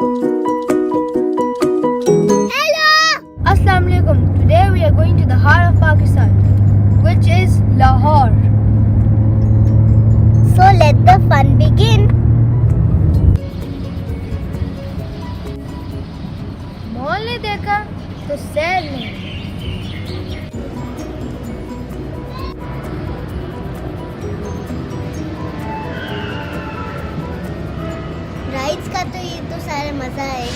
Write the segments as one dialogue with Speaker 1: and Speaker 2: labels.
Speaker 1: Hello! Assalamu alaikum. Today we are going to the heart of Pakistan, which is Lahore. So let the fun begin. Mall ने देखा तो सैर नहीं. Rides का तो ये तो सारा मजा है.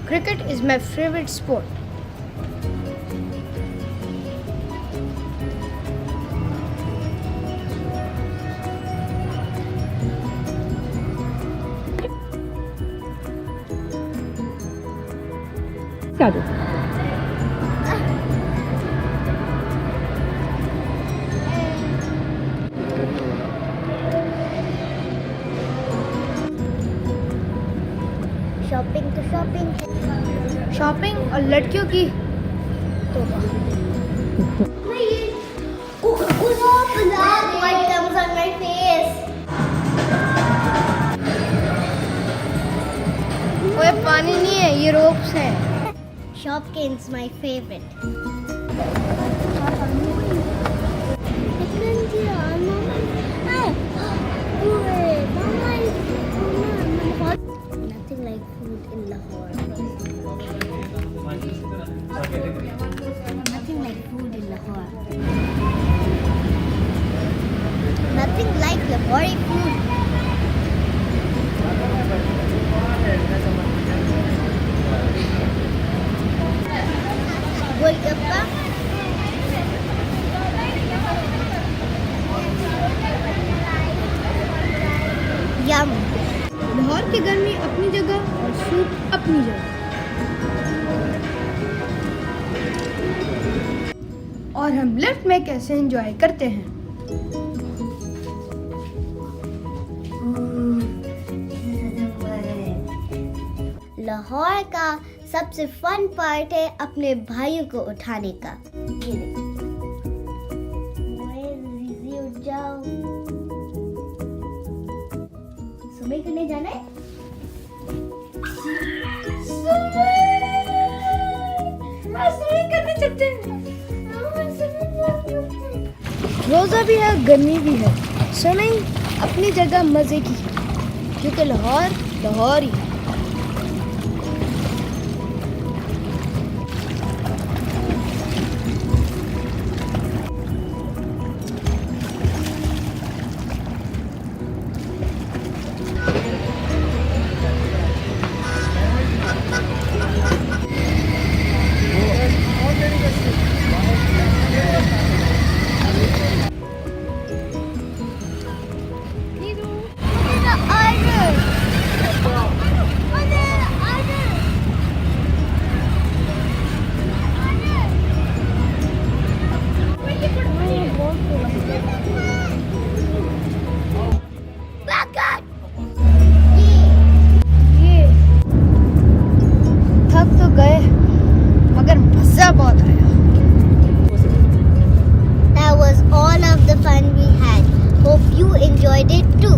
Speaker 1: Cricket is my favorite sport.
Speaker 2: क्या दो
Speaker 1: शॉपिंग तो शॉपिंग है. शॉपिंग और लड़कियों की तो what comes on my face? ओए पानी नहीं है, ये रोप्स है. Shopkins my favorite. Nothing like food in Lahore. Nothing like food in Lahore. Nothing like Lahore food. Golgappa, यम. लाहौर की गर्मी अपनी जगह और सूप अपनी जगह. और हम लिफ्ट में कैसे एंजॉय करते हैं. लाहौर का सबसे फन पार्ट है अपने भाइयों को उठाने का. ये देखो, उठ जाओ. स्विमिंग करने जाना है. स्विमिंग करने चलते हैं. रोजा भी है, गर्मी भी है. स्विमिंग अपनी जगह मजे की, क्योंकि लाहौर लाहौर ही है. That was all of the fun we had. Hope you enjoyed it too.